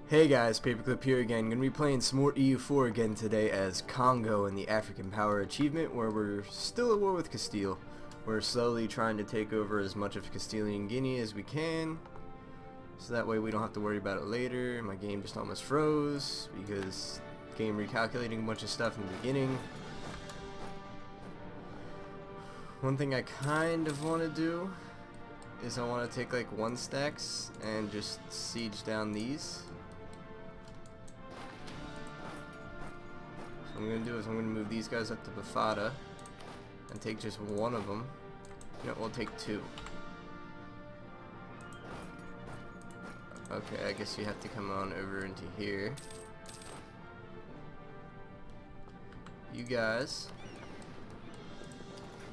Hey guys, Paperclip here again. Gonna be playing some more EU4 again today as Congo in the African Power Achievement, where we're still at war with Castile. We're slowly trying to take over as much of Castilian Guinea as we can, so that way we don't have to worry about it later. My game just almost froze because game recalculating a bunch of stuff in the beginning. One thing I kind of want to do is I want to take like 1 stacks and just siege down these. What I'm going to do is I'm going to move these guys up to Bafada and take just one of them. No, we'll take 2. Okay, I guess you have to come on over into here. You guys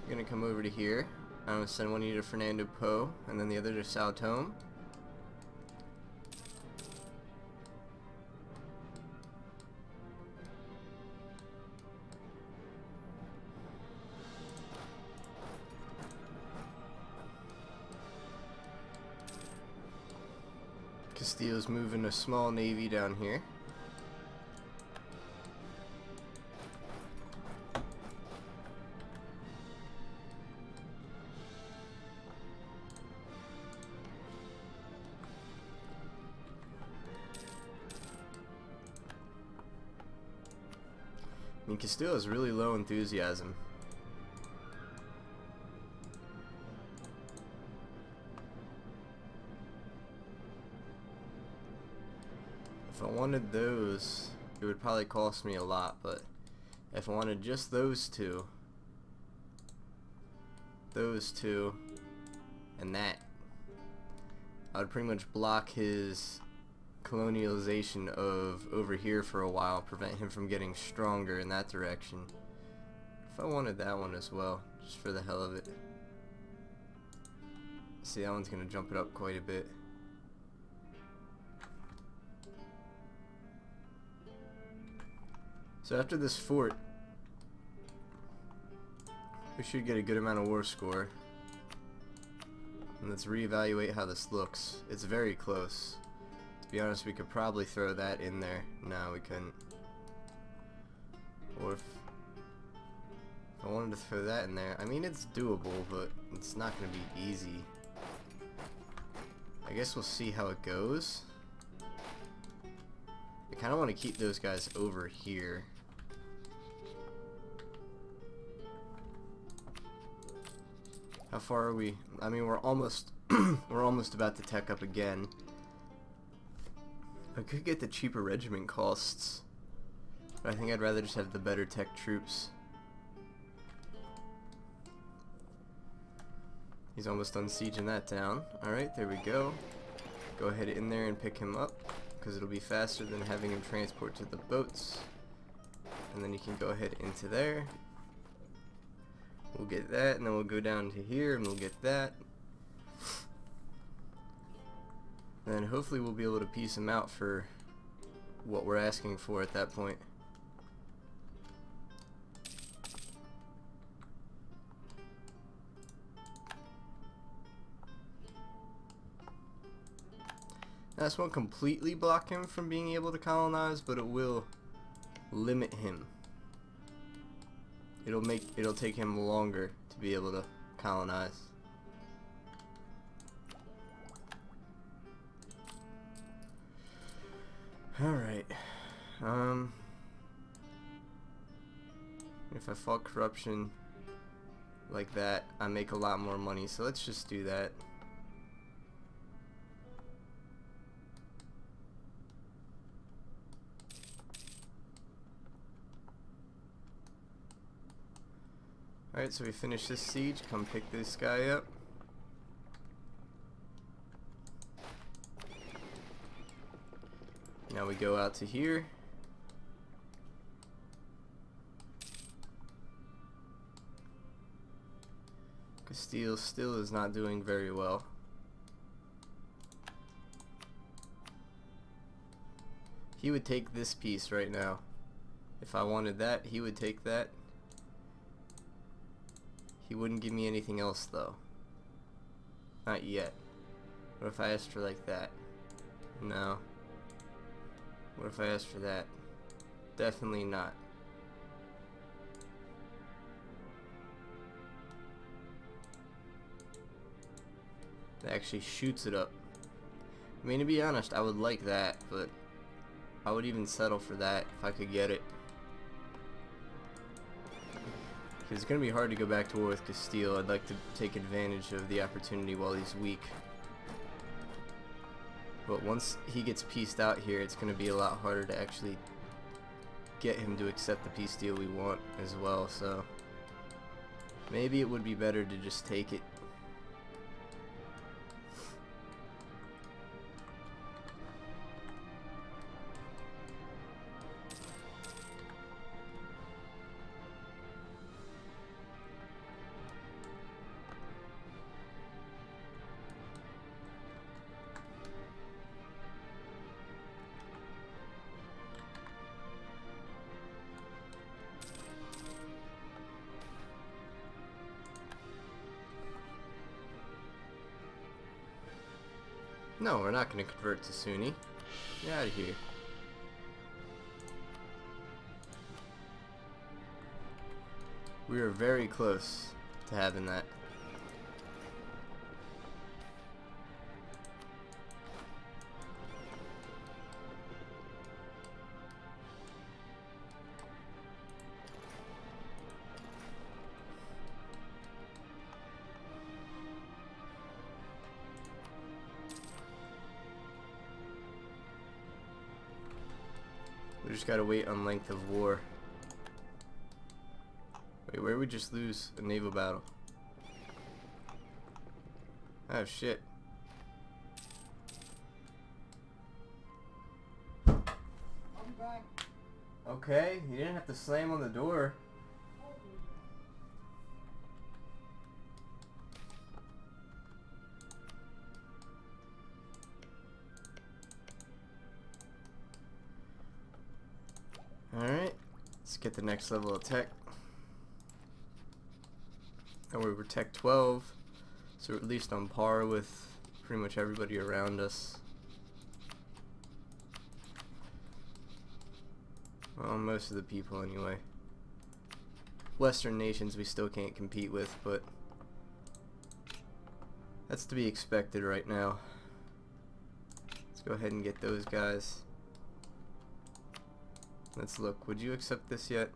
are going to come over to here. I'm going to send one of you to Fernando Po and then the other to Sao Tome. Castile's moving a small navy down here. I mean, Castile has really low enthusiasm. If I wanted those, it would probably cost me a lot, but if I wanted just those two, and that, I would pretty much block his colonialization of over here for a while, prevent him from getting stronger in that direction. If I wanted that one as well, just for the hell of it. See, that one's gonna jump it up quite a bit. So after this fort, we should get a good amount of war score. And let's reevaluate how this looks. It's very close. To be honest, we could probably throw that in there. No, we couldn't. Or if I wanted to throw that in there, I mean, it's doable, but it's not going to be easy. I guess we'll see how it goes. I kind of want to keep those guys over here. How far are we? I mean, we're almost we're almost about to tech up again. I could get the cheaper regiment costs, but I think I'd rather just have the better tech troops. He's almost done sieging that down. Alright, there we go. Go ahead in there and pick him up, because it'll be faster than having him transport to the boats. And then you can go ahead into there. We'll get that, and then we'll go down to here, and we'll get that. And then hopefully we'll be able to piece him out for what we're asking for at that point. Now, this won't completely block him from being able to colonize, but it will limit him. It'll take him longer to be able to colonize. Alright. If I fought corruption like that, I make a lot more money, so let's just do that. Alright, so we finish this siege. Come pick this guy up. Now we go out to here. Castile still is not doing very well. He would take this piece right now. If I wanted that, he would take that. He wouldn't give me anything else though. Not yet. What if I asked for like that? No. What if I ask for that? Definitely not. It actually shoots it up. I mean, to be honest, I would like that, but I would even settle for that if I could get it. Because it's going to be hard to go back to war with Castile. I'd like to take advantage of the opportunity while he's weak. But once he gets pieced out here, it's going to be a lot harder to actually get him to accept the peace deal we want as well. So maybe it would be better to just take it. No, we're not going to convert to Sunni. Get out of here. We are very close to having that. We just gotta wait on length of war. Wait, where we just lose a naval battle? Oh shit. I'll be back. Okay, you didn't have to slam on the door. Alright, let's get the next level of tech. And we were tech 12, so we're at least on par with pretty much everybody around us. Well, most of the people anyway. Western nations we still can't compete with, but that's to be expected right now. Let's go ahead and get those guys. Let's look. Would you accept this yet?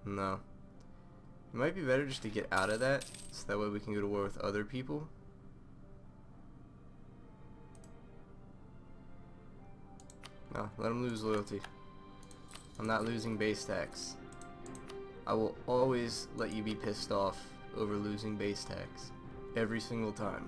No. It might be better just to get out of that, so that way we can go to war with other people. No, let them lose loyalty. I'm not losing base tax. I will always let you be pissed off over losing base tax. Every single time.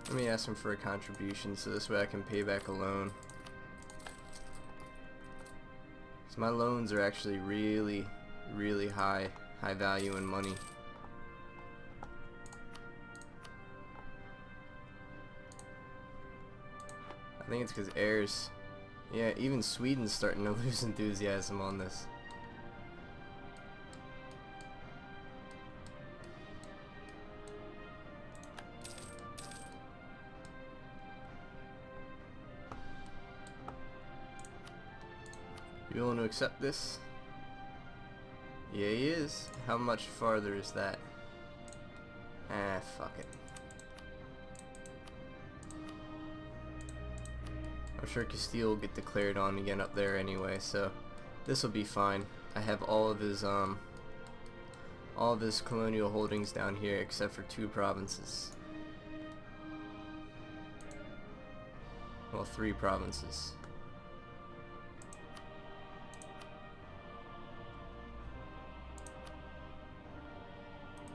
Let me ask him for a contribution so this way I can pay back a loan. Because my loans are actually really, really high value in money. I think it's because heirs. Yeah, even Sweden's starting to lose enthusiasm on this. You willing to accept this? Yeah, he is. How much farther is that? Ah, fuck it. I'm sure Castile will get declared on again up there anyway, so this will be fine. I have all of his colonial holdings down here except for 2 provinces. Well, 3 provinces.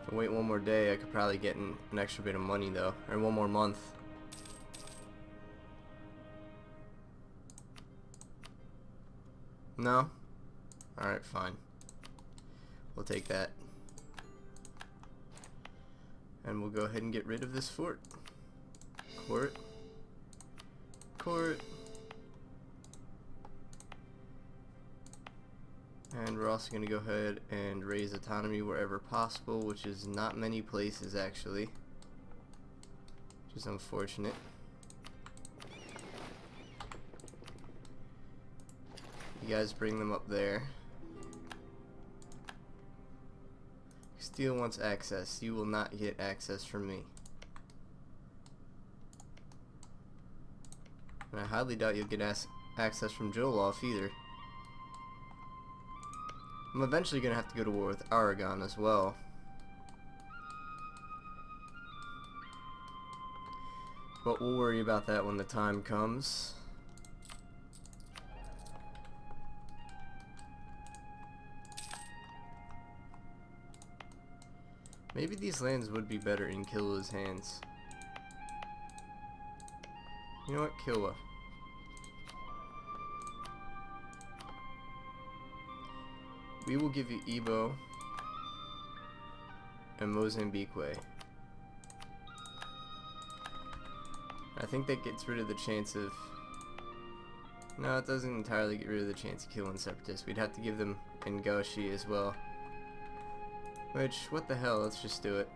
If I wait one more day, I could probably get an extra bit of money though, or one more month. No? Alright, fine. We'll take that. And we'll go ahead and get rid of this fort. Court. Court. And we're also going to go ahead and raise autonomy wherever possible, which is not many places actually, which is unfortunate. You guys bring them up there. Steel wants access. You will not get access from me. And I highly doubt you'll get access from Joloff either. I'm eventually going to have to go to war with Aragon as well. But we'll worry about that when the time comes. Maybe these lands would be better in Killua's hands. You know what? Killua. We will give you Ebo and Mozambique. I think that gets rid of the chance of... No, it doesn't entirely get rid of the chance of killing Separatists. We'd have to give them Ngoshi as well. Which, what the hell, let's just do it.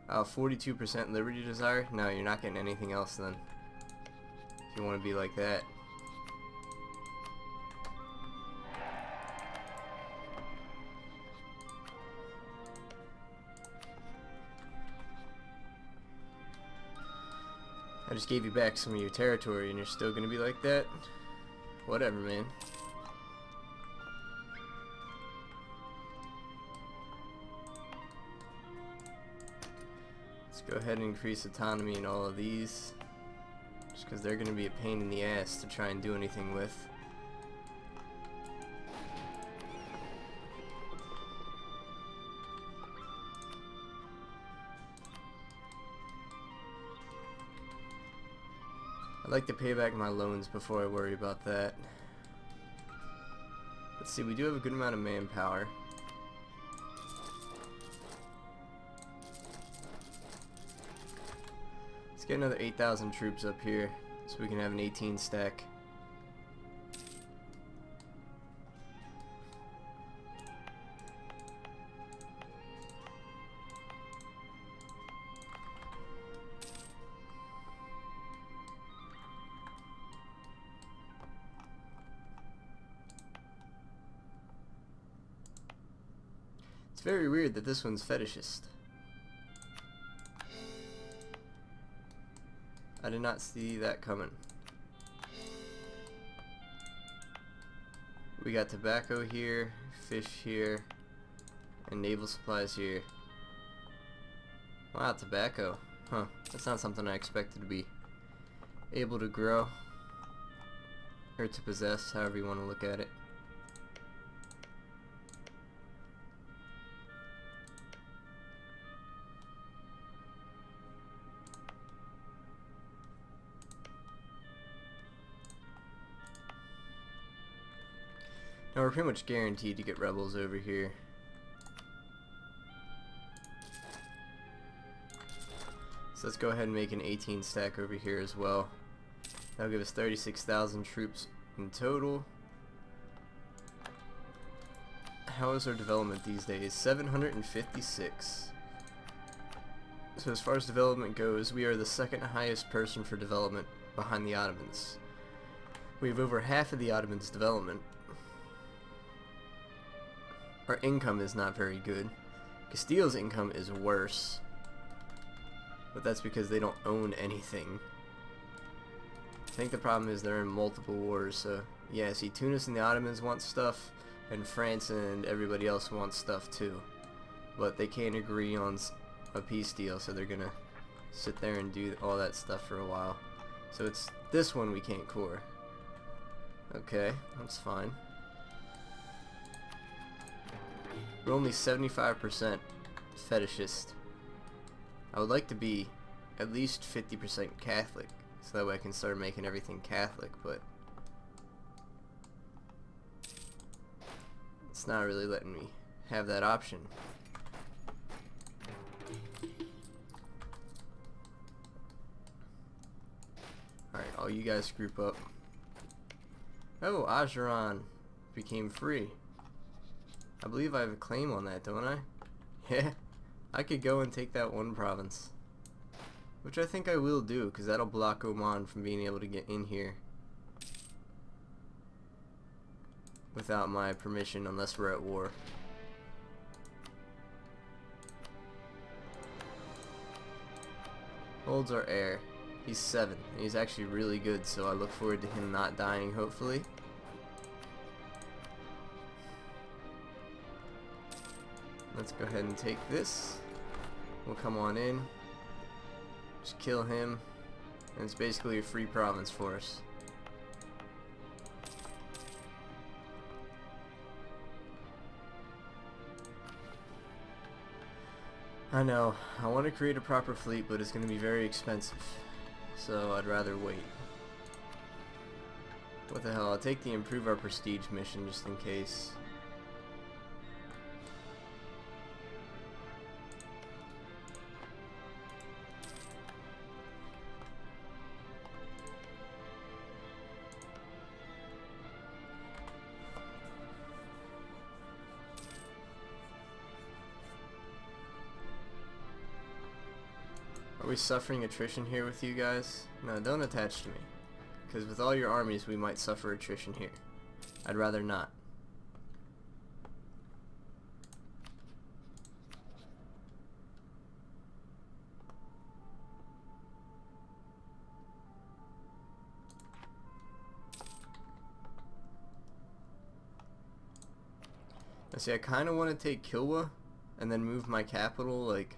42% Liberty Desire? No, you're not getting anything else then. If you want to be like that. I just gave you back some of your territory and you're still gonna be like that? Whatever, man. Let's go ahead and increase autonomy in all of these. Just because they're gonna be a pain in the ass to try and do anything with. I'd like to pay back my loans before I worry about that. Let's see, we do have a good amount of manpower. Let's get another 8,000 troops up here so we can have an 18 stack. It's very weird that this one's fetishist. I did not see that coming. We got tobacco here, fish here, and naval supplies here. Wow, tobacco. Huh. That's not something I expected to be able to grow. Or to possess, however you want to look at it. Now we're pretty much guaranteed to get rebels over here. So let's go ahead and make an 18 stack over here as well. That'll give us 36,000 troops in total. How is our development these days? 756. So as far as development goes, we are the second highest person for development behind the Ottomans. We have over half of the Ottomans' development. Our income is not very good. Castile's income is worse. But that's because they don't own anything. I think the problem is they're in multiple wars, so yeah, see, Tunis and the Ottomans want stuff, and France and everybody else wants stuff too. But they can't agree on a peace deal, so they're gonna sit there and do all that stuff for a while. So it's this one we can't core. Okay, that's fine. We're only 75% fetishist. I would like to be at least 50% Catholic, so that way I can start making everything Catholic, but it's not really letting me have that option. Alright, all you guys group up. Oh, Ajuran became free. I believe I have a claim on that, don't I? Yeah, I could go and take that one province. Which I think I will do, because that'll block Oman from being able to get in here without my permission, unless we're at war. Holds our heir. He's 7, and he's actually really good, so I look forward to him not dying, hopefully. Let's go ahead and take this. We'll come on in. Just kill him. And it's basically a free province for us. I know. I want to create a proper fleet, but it's going to be very expensive. So I'd rather wait. What the hell? I'll take the improve our prestige mission just in case. Are we suffering attrition here with you guys? No, don't attach to me. Because with all your armies, we might suffer attrition here. I'd rather not. Now see, I kind of want to take Kilwa and then move my capital, like,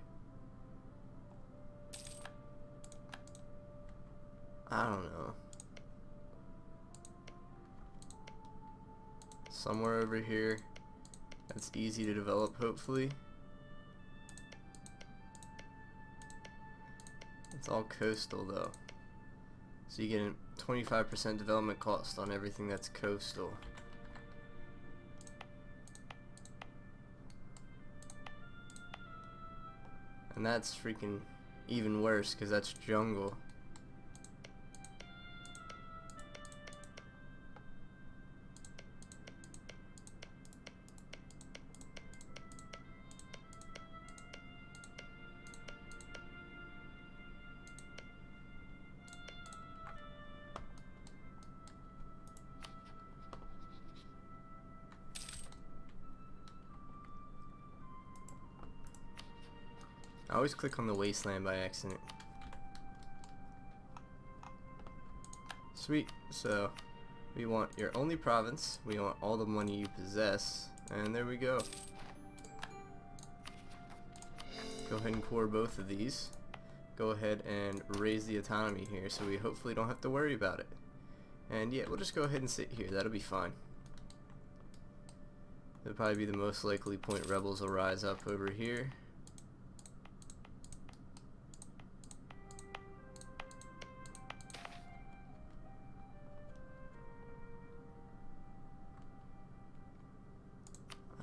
I don't know, somewhere over here that's easy to develop, hopefully. It's all coastal though, so you get a 25% development cost on everything that's coastal. And that's freaking even worse because that's jungle. I always click on the wasteland by accident. Sweet. So we want your only province, we want all the money you possess, and there we go. Go ahead and core both of these. Go ahead and raise the autonomy here so we hopefully don't have to worry about it. And yeah, we'll just go ahead and sit here. That'll be fine. That'll probably be the most likely point. Rebels will rise up over here.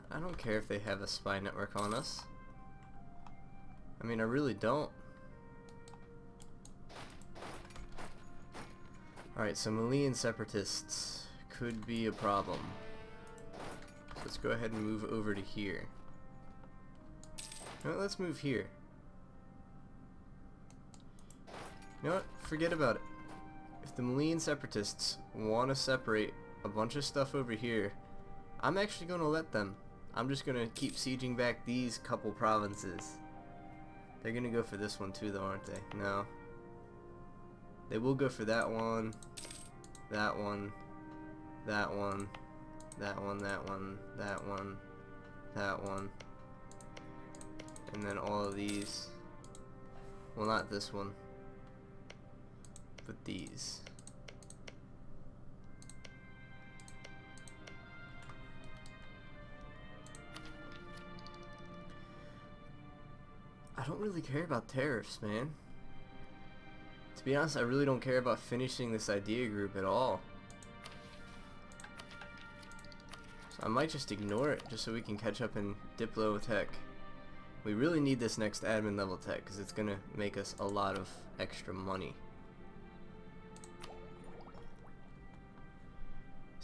I don't care if they have a spy network on us. I mean, I really don't. Alright, so Malian separatists could be a problem. So let's go ahead and move over to here. No, let's move here. You know what? Forget about it. If the Malian separatists want to separate a bunch of stuff over here, I'm actually going to let them. I'm just going to keep sieging back these couple provinces. They're going to go for this one too though, aren't they? No. They will go for that one, that one, that one, that one, that one, that one, that one, and then all of these. Well, not this one, but these. I don't really care about tariffs, man. To be honest, I really don't care about finishing this idea group at all. So I might just ignore it just so we can catch up in Diplo tech. We really need this next admin level tech because it's going to make us a lot of extra money.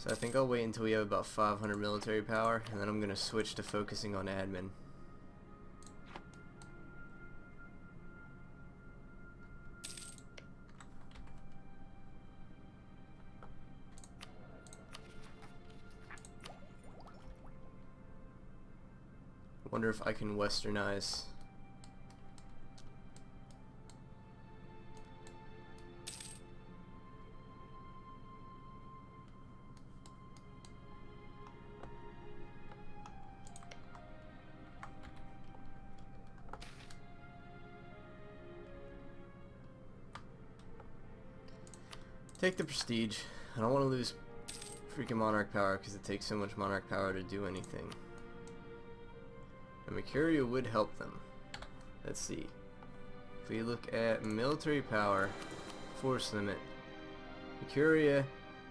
So I think I'll wait until we have about 500 military power, and then I'm going to switch to focusing on admin. Wonder if I can westernize. Take the prestige. I don't want to lose freaking monarch power because it takes so much monarch power to do anything. And Mercuria would help them. Let's see. If we look at military power, force limit, Mercuria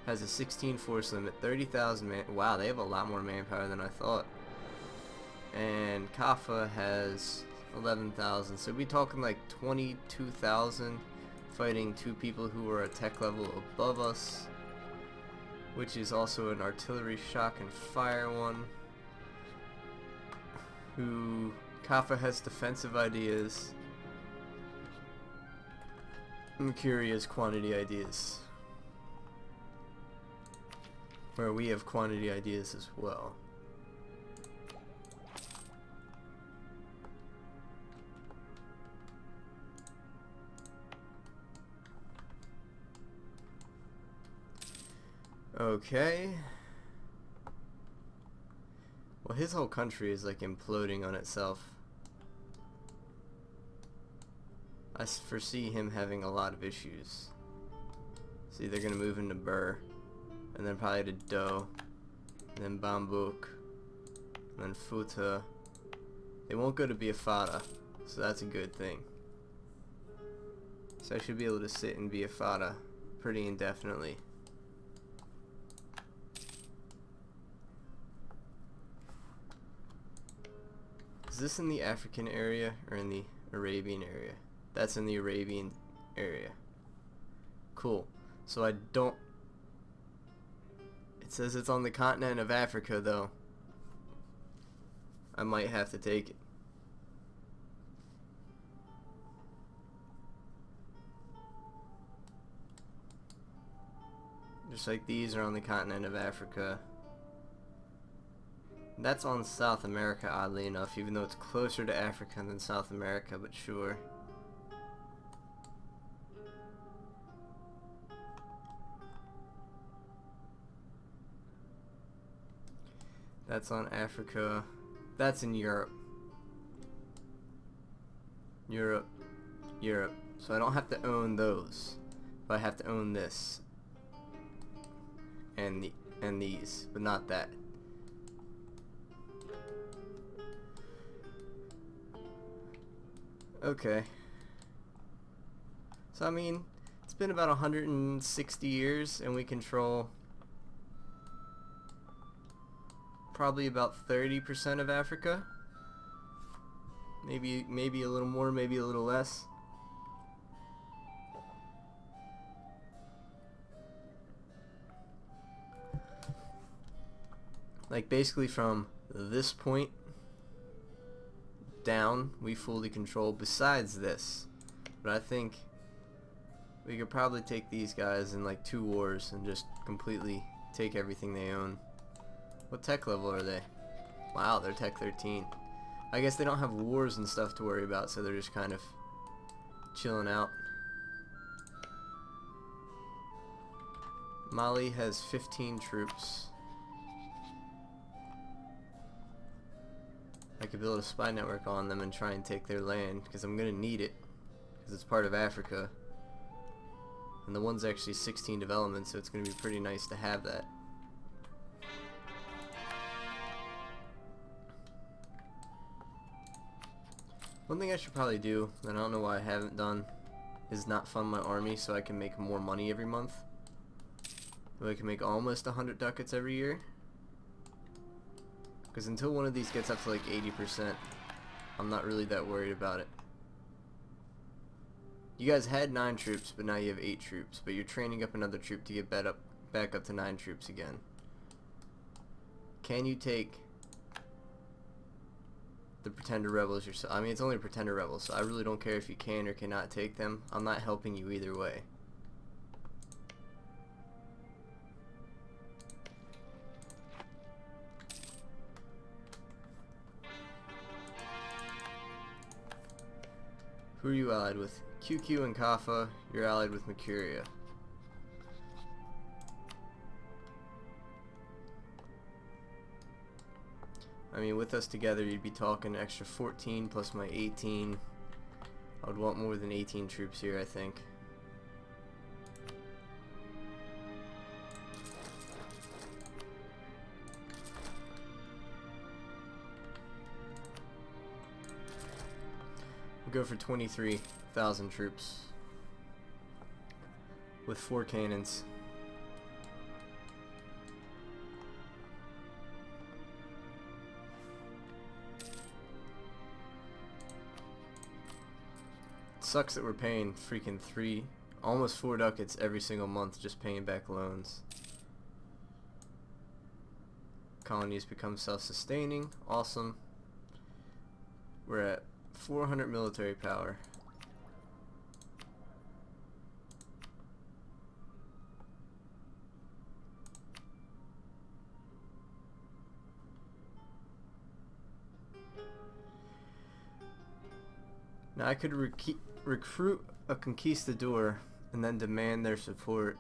has a 16 force limit, 30,000 man. Wow, they have a lot more manpower than I thought. And Kaffa has 11,000. So we're talking like 22,000 fighting two people who are a tech level above us, which is also an artillery shock and fire one. Who Kaffa has defensive ideas. Mercuria's quantity ideas. Where we have quantity ideas as well. Okay. Well, his whole country is like imploding on itself. I foresee him having a lot of issues. See, they're gonna move into Burr, and then probably to Do, and then Bambouk, and then Futa. They won't go to Biafara, so that's a good thing. So I should be able to sit in Biafara pretty indefinitely. Is this in the African area or in the Arabian area? That's in the Arabian area. Cool. So I don't... It says it's on the continent of Africa though. I might have to take it. Just like these are on the continent of Africa. That's on South America, oddly enough, even though it's closer to Africa than South America, but sure. That's on Africa. That's in Europe. Europe. Europe. So I don't have to own those, but I have to own this. And these, but not that. Okay. So I mean, it's been about 160 years and we control probably about 30% of Africa. Maybe a little more, maybe a little less. Like basically from this point down, we fully control besides this. But I think we could probably take these guys in like 2 wars and just completely take everything they own. What tech level are they? Wow, they're tech 13. I guess they don't have wars and stuff to worry about, so they're just kind of chilling out. Mali has 15 troops. I could build a spy network on them and try and take their land, because I'm going to need it, because it's part of Africa. And the one's actually 16 development, so it's going to be pretty nice to have that. One thing I should probably do, and I don't know why I haven't done, is not fund my army so I can make more money every month. So I can make almost 100 ducats every year. Because until one of these gets up to like 80%, I'm not really that worried about it. You guys had 9 troops, but now you have 8 troops. But you're training up another troop to get back up to 9 troops again. can you take the Pretender Rebels yourself? I mean, it's only Pretender Rebels, so I really don't care if you can or cannot take them. I'm not helping you either way. Who are you allied with? QQ and Kaffa. You're allied with Mercuria. I mean, with us together, you'd be talking extra 14 plus my 18. I would want more than 18 troops here, I think. We'll go for 23,000 troops with 4 cannons. Sucks that we're paying freaking almost 4 ducats every single month just paying back loans. Colonies become self-sustaining. Awesome. We're at 400 military power. Now I could recruit a conquistador and then demand their support.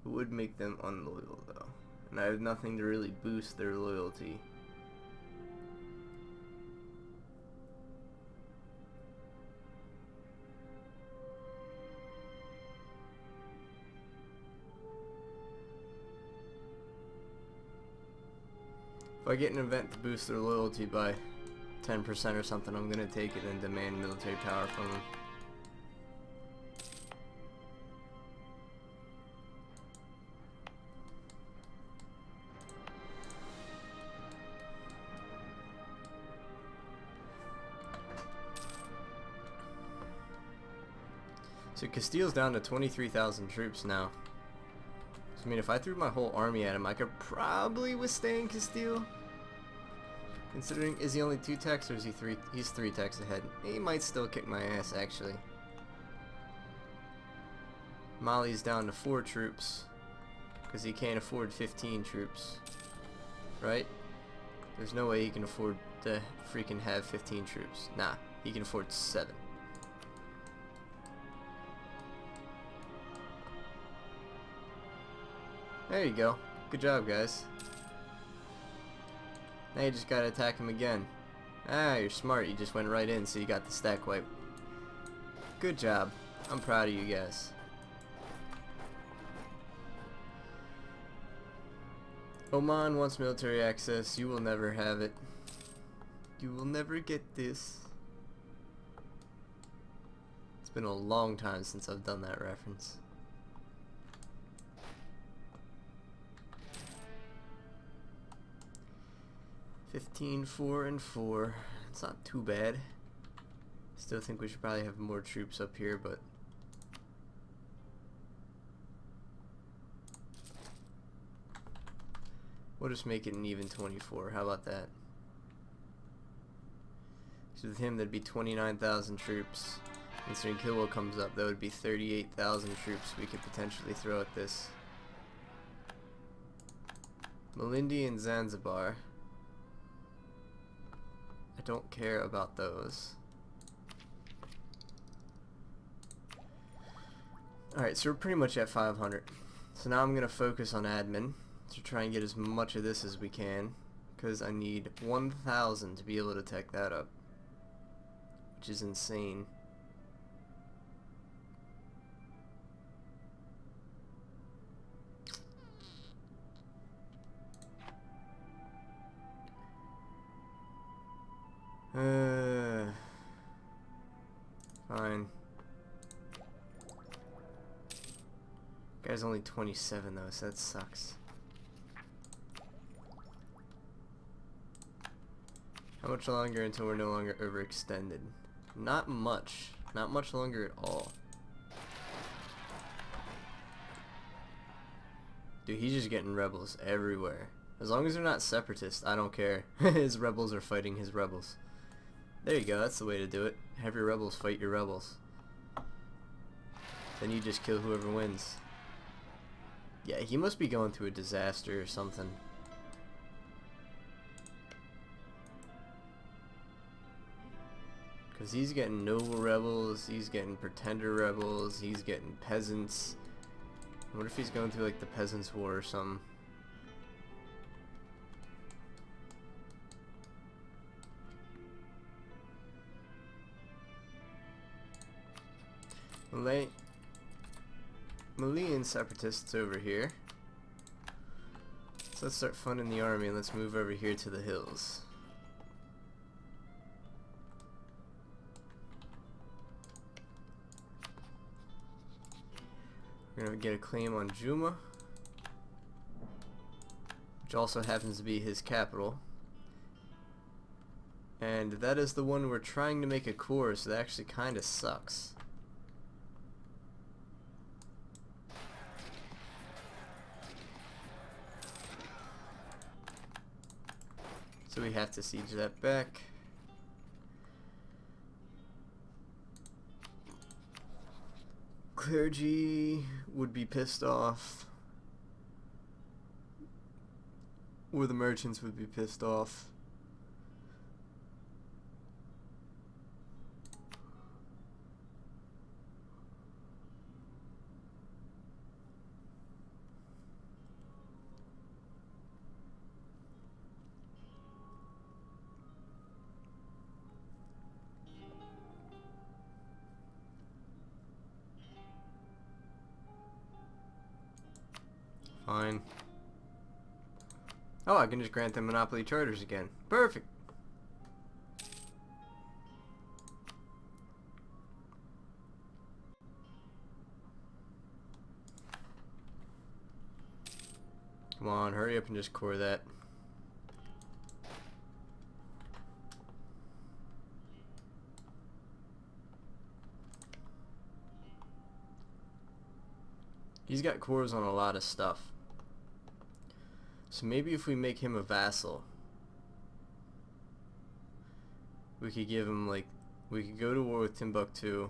It would make them unloyal though, and I have nothing to really boost their loyalty. If I get an event to boost their loyalty by 10% or something, I'm gonna take it and demand military power from them. So Castile's down to 23,000 troops now. I mean, if I threw my whole army at him, I could probably withstand Castile. Considering, is he only 2 techs or is he 3? He's 3 techs ahead. He might still kick my ass, actually. Mali's down to 4 troops because he can't afford 15 troops, right? There's no way he can afford to freaking have 15 troops. Nah, he can afford 7. There you go. Good job, guys. Now you just gotta attack him again. Ah, you're smart. You just went right in, so you got the stack wipe. Good job. I'm proud of you guys. Oman wants military access. You will never have it. You will never get this. It's been a long time since I've done that reference. $15, 4, and 4. It's not too bad. Still think we should probably have more troops up here, but we'll just make it an even 24. How about that? So with him, that'd be 29,000 troops. Considering Kilwell comes up, that would be 38,000 troops we could potentially throw at this. Malindi and Zanzibar. I don't care about those. Alright, so we're pretty much at 500. So now I'm going to focus on admin to try and get as much of this as we can, because I need 1,000 to be able to tech that up, which is insane. Fine. Guy's only 27 though, so that sucks. How much longer until we're no longer overextended? Not much. Not much longer at all. Dude, he's just getting rebels everywhere. As long as they're not separatists, I don't care. His rebels are fighting his rebels. There you go, that's the way to do it. Have your rebels fight your rebels. Then you just kill whoever wins. Yeah, he must be going through a disaster or something. Because he's getting noble rebels, he's getting pretender rebels, he's getting peasants. What if he's going through like the Peasants' War or something? Malian separatists over here. So let's start funding the army and let's move over here to the hills. We're gonna get a claim on Juma, which also happens to be his capital. And that is the one we're trying to make a core, so that actually kinda sucks. So we have to siege that back. Clergy would be pissed off. Or the merchants would be pissed off. Fine. Oh, I can just grant them monopoly charters again. Perfect. Come on, hurry up and just core that. He's got cores on a lot of stuff. So maybe if we make him a vassal, we could give him like, we could go to war with Timbuktu.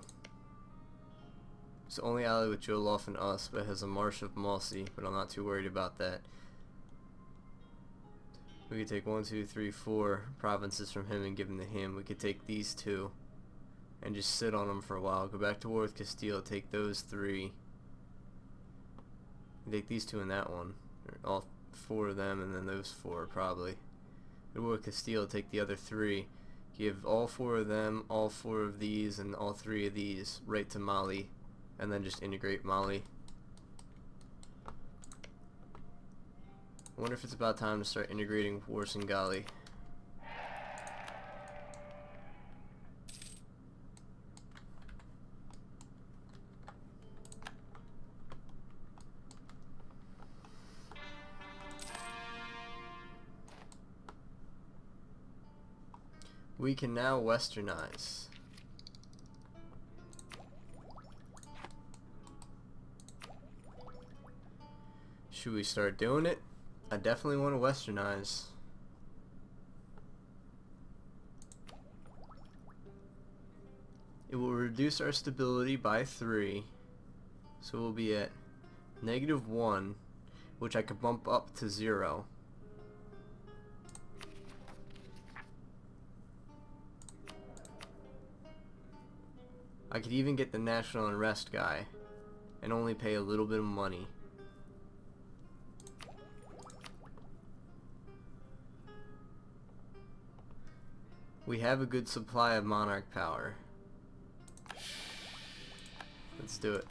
It's only allied with Jolof and us, but has a Marsh of Mossy, but I'm not too worried about that. We could take 1, 2, 3, 4 provinces from him and give them to him. We could take these 2 and just sit on them for a while. Go back to war with Castile, take those 3. Take these 2 and that one. Or all 4 of them and then those 4 probably. Go to war with Castile, take the other 3. Give all 4 of them, all 4 of these, and all 3 of these right to Mali. And then just integrate Mali. I wonder if it's about time to start integrating Warsangali. We can now westernize. Should we start doing it? I definitely want to westernize. It will reduce our stability by 3. So we'll be at -1, which I could bump up to 0. I could even get the national unrest guy and only pay a little bit of money. We have a good supply of monarch power. Let's do it.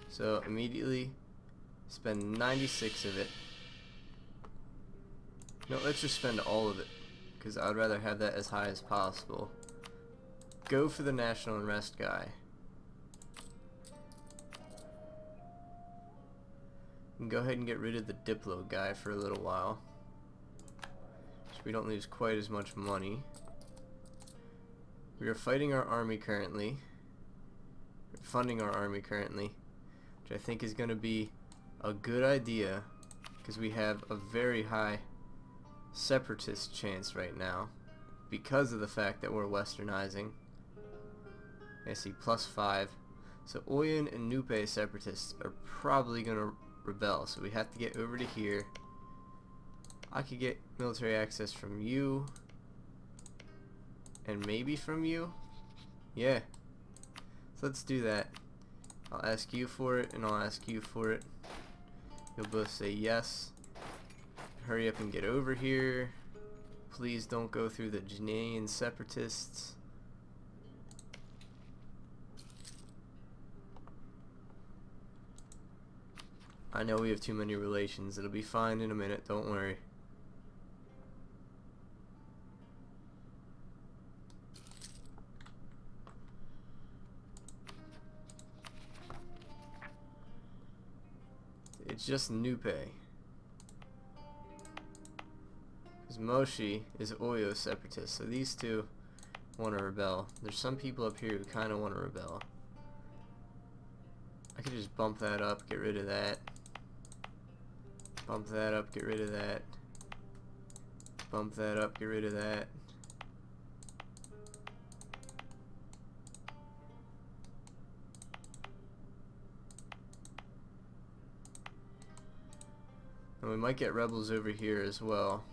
So immediately spend 96 of it. No, let's just spend all of it, because I'd rather have that as high as possible. Go for the national unrest guy. And go ahead and get rid of the Diplo guy for a little while, so we don't lose quite as much money. We are fighting our army currently. We're funding our army currently. which I think is going to be a good idea because we have a very high separatist chance right now because of the fact that we're westernizing. I see +5. So Oyen and Nupe separatists are probably going to rebel, so we have to get over to here. I could get military access from you and maybe from you. Yeah, so let's do that. I'll ask you for it and I'll ask you for it. You'll both say yes. Hurry up and get over here. Please don't go through the Ghanaian separatists. I know we have too many relations. It'll be fine in a minute, don't worry. It's just Nupe. Because Moshi is Oyo separatist, so these two want to rebel. There's some people up here who kind of want to rebel. I could just bump that up, get rid of that. Bump that up, get rid of that. Bump that up, get rid of that. And we might get rebels over here as well.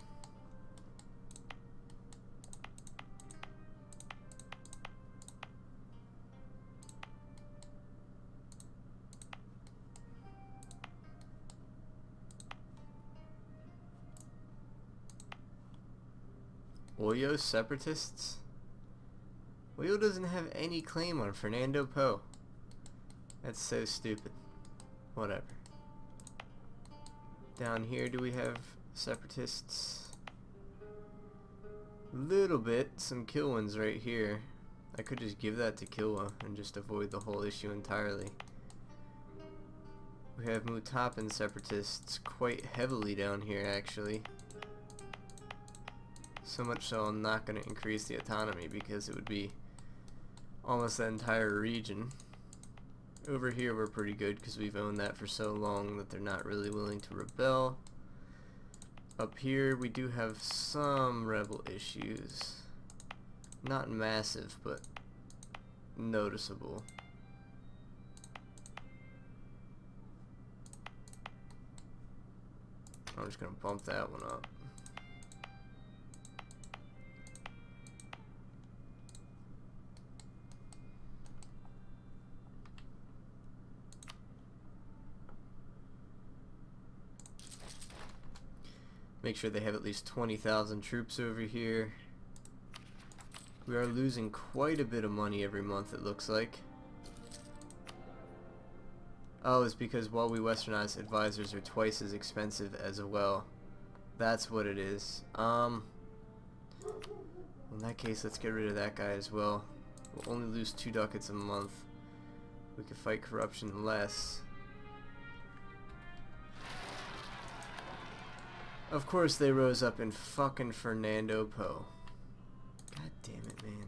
Oyo separatists? Oyo doesn't have any claim on Fernando Po. That's so stupid. Whatever. Down here, do we have separatists? Little bit. Some Kilwans right here. I could just give that to Kilwa and just avoid the whole issue entirely. We have Mutapan separatists quite heavily down here, actually. So much so I'm not going to increase the autonomy because it would be almost the entire region. Over here we're pretty good because we've owned that for so long that they're not really willing to rebel. Up here we do have some rebel issues. Not massive, but noticeable. I'm just going to bump that one up. Make sure they have at least 20,000 troops over here. We are losing quite a bit of money every month, it looks like. Oh, it's because while we westernize, advisors are twice as expensive as well. That's what it is. In that case, let's get rid of that guy as well. We'll only lose 2 ducats a month. We could fight corruption less. Of course they rose up in fucking Fernando Po. God damn it, man.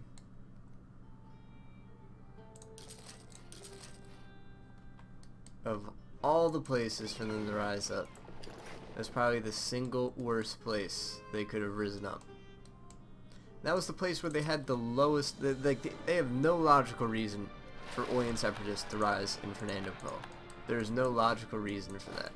Of all the places for them to rise up, that's probably the single worst place they could have risen up. That was the place where they had the lowest, they have no logical reason for Oyen separatists to rise in Fernando Po. There is no logical reason for that.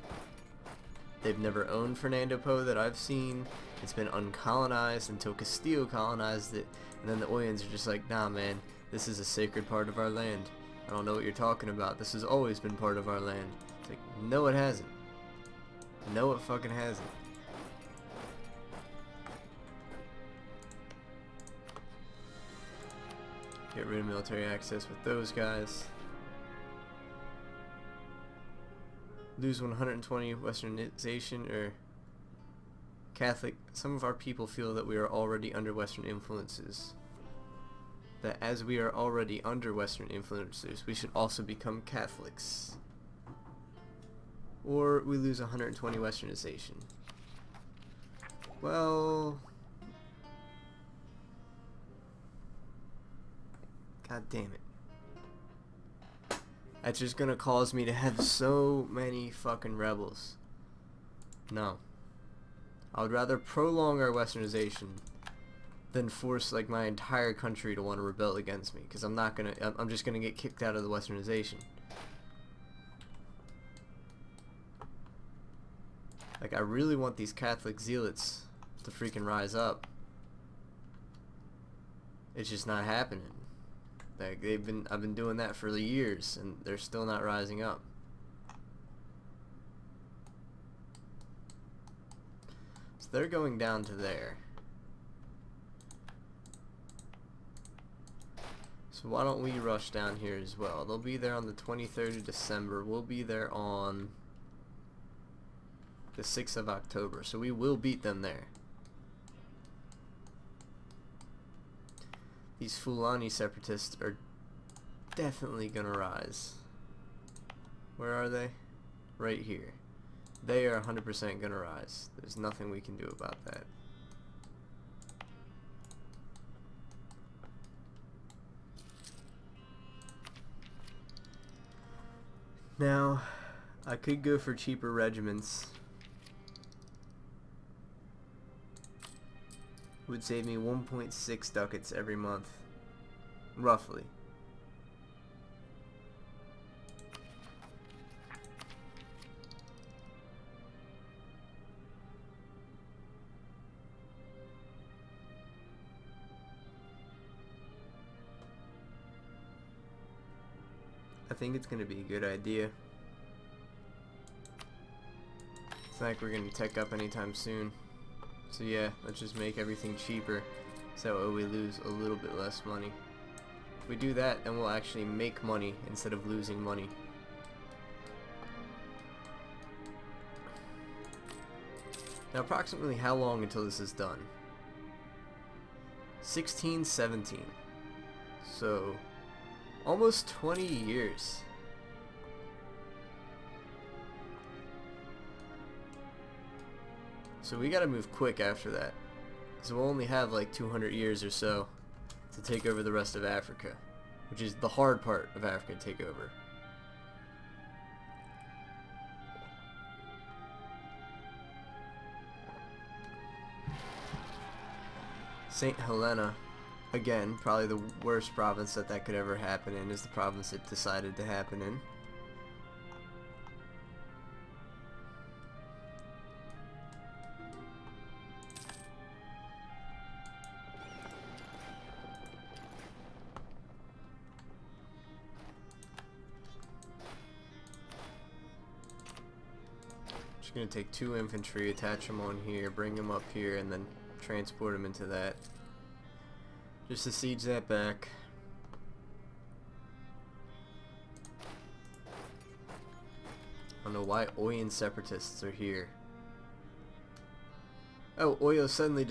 They've never owned Fernando Po that I've seen. It's been uncolonized until Castillo colonized it, and then the Oyens are just like, nah man, this is a sacred part of our land. I don't know what you're talking about. This has always been part of our land. It's like, no it hasn't. No it fucking hasn't. Get rid of military access with those guys. Lose 120 westernization or Catholic. Some of our people feel that we are already under Western influences. That as we are already under Western influences, we should also become Catholics. Or we lose 120 westernization. Well, god damn it. That's just gonna cause me to have so many fucking rebels. No. I would rather prolong our westernization than force like my entire country to want to rebel against me, because I'm just gonna get kicked out of the westernization. Like, I really want these Catholic zealots to freaking rise up. It's just not happening. Like, I've been doing that for years and they're still not rising up. So they're going down to there. So why don't we rush down here as well? They'll be there on the 23rd of December. We'll be there on the 6th of October. So we will beat them there. These Fulani separatists are definitely gonna rise. Where are they? Right here. They are 100% gonna rise. There's nothing we can do about that. Now, I could go for cheaper regiments. Would save me 1.6 ducats every month, roughly. I think it's going to be a good idea. It's not like we're going to tech up anytime soon. So yeah, let's just make everything cheaper, so we lose a little bit less money. If we do that, then we'll actually make money instead of losing money. Now, approximately how long until this is done? 1617. So, almost 20 years. So we gotta move quick after that. So we'll only have like 200 years or so to take over the rest of Africa, which is the hard part of Africa to take over. St. Helena, again, probably the worst province that could ever happen in, is the province it decided to happen in. Just gonna take 2 infantry, attach them on here, bring them up here, and then transport them into that. Just to siege that back. I don't know why Oyan separatists are here. Oh, Oyo suddenly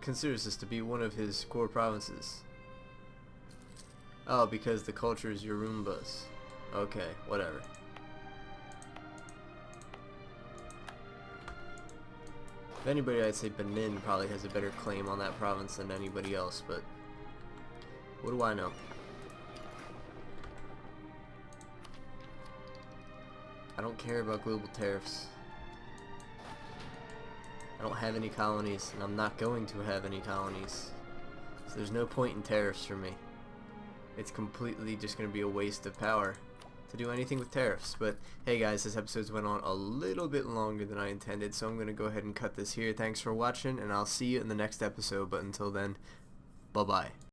considers this to be one of his core provinces. Oh, because the culture is Yorumbas. Okay, whatever. If anybody, I'd say Benin probably has a better claim on that province than anybody else, but what do I know? I don't care about global tariffs. I don't have any colonies, and I'm not going to have any colonies. So there's no point in tariffs for me. It's completely just going to be a waste of power to do anything with tariffs. But hey guys, this episode's went on a little bit longer than I intended, so I'm going to go ahead and cut this here. Thanks for watching, and I'll see you in the next episode. But until then, bye-bye.